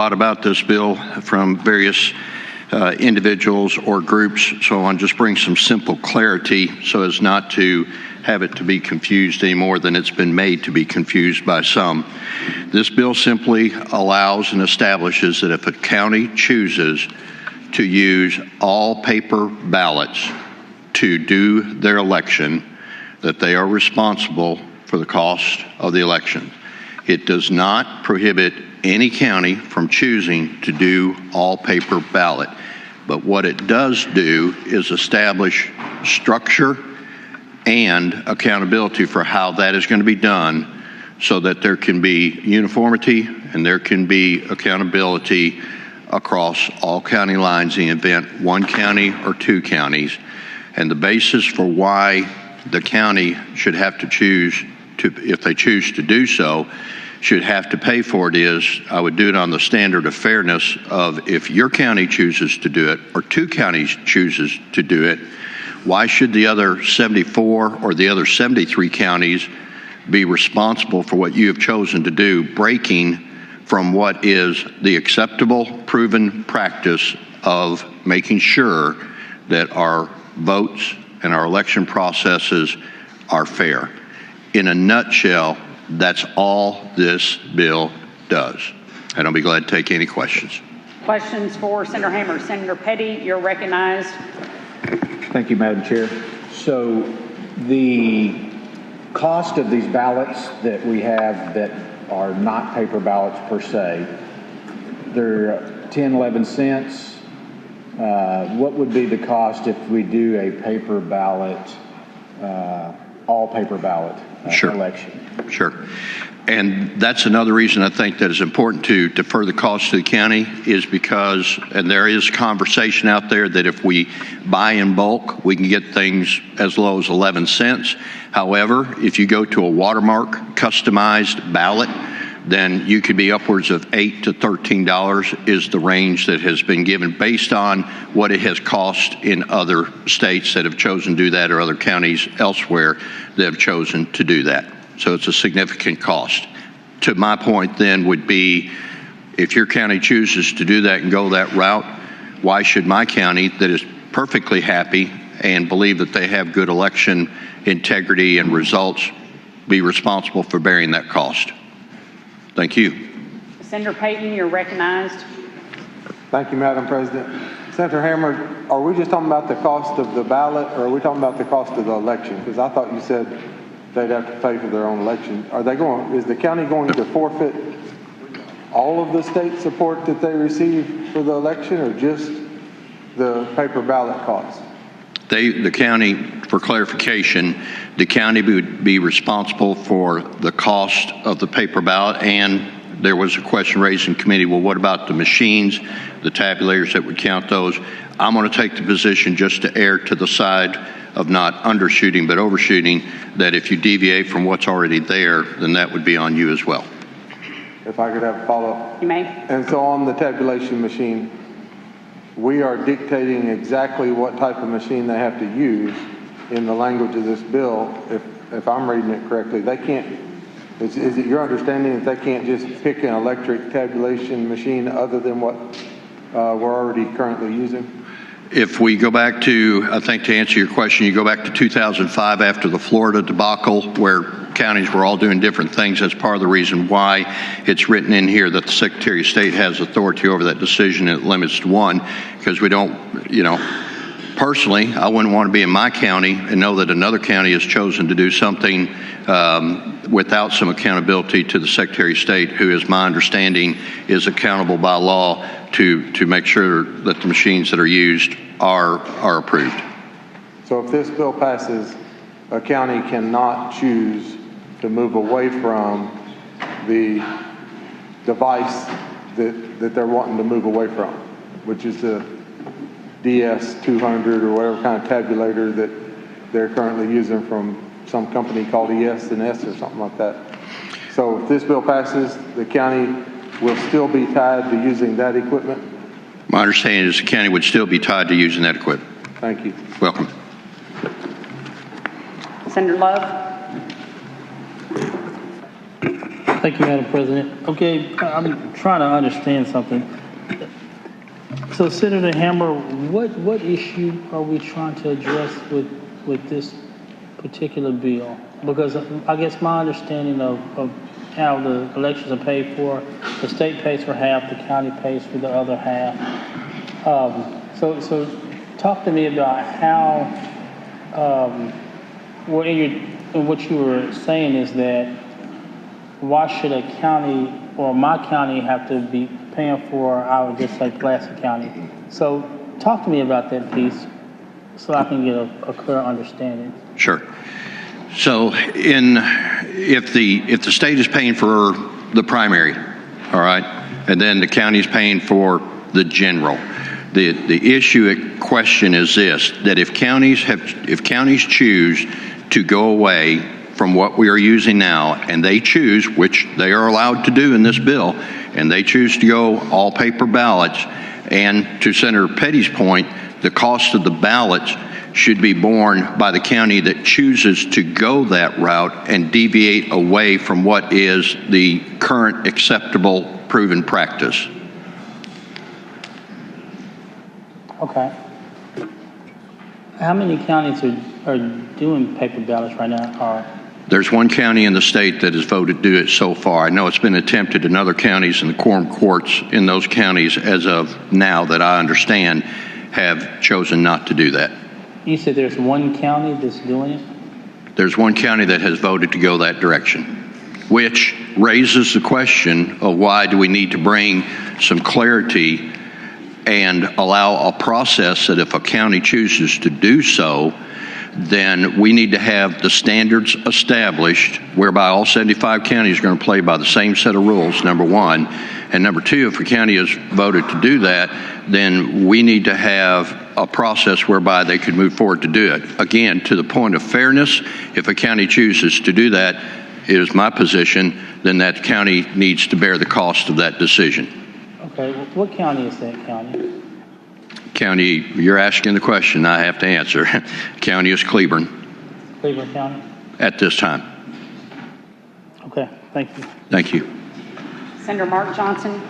lot about this bill from various individuals or groups, so I'll just bring some simple clarity so as not to have it to be confused any more than it's been made to be confused by some. This bill simply allows and establishes that if a county chooses to use all paper ballots to do their election, that they are responsible for the cost of the election. It does not prohibit any county from choosing to do all paper ballot. But what it does do is establish structure and accountability for how that is going to be done so that there can be uniformity and there can be accountability across all county lines in the event one county or two counties. And the basis for why the county should have to choose to, if they choose to do so, should have to pay for it is, I would do it on the standard of fairness of if your county chooses to do it or two counties chooses to do it, why should the other 74 or the other 73 counties be responsible for what you have chosen to do, breaking from what is the acceptable, proven practice of making sure that our votes and our election processes are fair. In a nutshell, that's all this bill does. And I'll be glad to take any questions. Questions for Senator Hammer. Senator Petty, you're recognized. Thank you, Madam Chair. So the cost of these ballots that we have that are not paper ballots per se, they're 10, 11 cents. What would be the cost if we do a paper ballot, all paper ballot election? Sure. And that's another reason I think that it's important to defer the cost to the county is because, and there is conversation out there that if we buy in bulk, we can get things as low as 11 cents. However, if you go to a watermark customized ballot, then you could be upwards of $8 to $13 is the range that has been given based on what it has cost in other states that have chosen to do that or other counties elsewhere that have chosen to do that. So it's a significant cost. To my point then would be, if your county chooses to do that and go that route, why should my county that is perfectly happy and believe that they have good election integrity and results be responsible for bearing that cost? Thank you. Senator Peyton, you're recognized. Thank you, Madam President. Senator Hammer, are we just talking about the cost of the ballot or are we talking about the cost of the election? Because I thought you said they'd have to pay for their own election. Is the county going to forfeit all of the state support that they receive for the election or just the paper ballot costs? The county, for clarification, the county would be responsible for the cost of the paper ballot, and there was a question raised in committee, well, what about the machines, the tabulators that would count those? I'm going to take the position just to err to the side of not undershooting but overshooting, that if you deviate from what's already there, then that would be on you as well. If I could have a follow-up. You may. And so on the tabulation machine, we are dictating exactly what type of machine they have to use in the language of this bill. If I'm reading it correctly, they can't, is it your understanding that they can't just pick an electric tabulation machine other than what we're already currently using? If we go back to, I think to answer your question, you go back to 2005 after the Florida debacle where counties were all doing different things. That's part of the reason why it's written in here that the Secretary of State has authority over that decision and it limits to one, because we don't, personally, I wouldn't want to be in my county and know that another county has chosen to do something without some accountability to the Secretary of State, who, is my understanding, is accountable by law to make sure that the machines that are used are approved. So if this bill passes, a county cannot choose to move away from the device that they're wanting to move away from, which is the DS200 or whatever kind of tabulator that they're currently using from some company called ES&S or something like that. So if this bill passes, the county will still be tied to using that equipment? My understanding is the county would still be tied to using that equipment. Thank you. Welcome. Senator Love. Thank you, Madam President. Okay, I'm trying to understand something. So, Senator Hammer, what issue are we trying to address with this particular bill? Because I guess my understanding of how the elections are paid for, the state pays for half, the county pays for the other half. So talk to me about how, well, in what you were saying is that why should a county or my county have to be paying for, I would just say, Pulaski County. So talk to me about that piece so I can get a clear understanding. Sure. So if the state is paying for the primary, all right, and then the county is paying for the general, the issue at question is this: that if counties choose to go away from what we are using now, and they choose, which they are allowed to do in this bill, and they choose to go all paper ballots, and to Senator Petty's point, the cost of the ballots should be borne by the county that chooses to go that route and deviate away from what is the current acceptable proven practice. Okay. How many counties are doing paper ballots right now? There's one county in the state that has voted to do it so far. I know it's been attempted in other counties, and the quorum courts in those counties, as of now that I understand, have chosen not to do that. You said there's one county that's doing it? There's one county that has voted to go that direction, which raises the question of why do we need to bring some clarity and allow a process that if a county chooses to do so, then we need to have the standards established whereby all 75 counties are going to play by the same set of rules, number one. And number two, if a county has voted to do that, then we need to have a process whereby they could move forward to do it. Again, to the point of fairness, if a county chooses to do that, it is my position, then that county needs to bear the cost of that decision. Okay, well, what county is that county? County, you're asking the question, I have to answer. County is Cleburne. Cleveland County? At this time. Okay, thank you. Thank you. Senator Mark Johnson.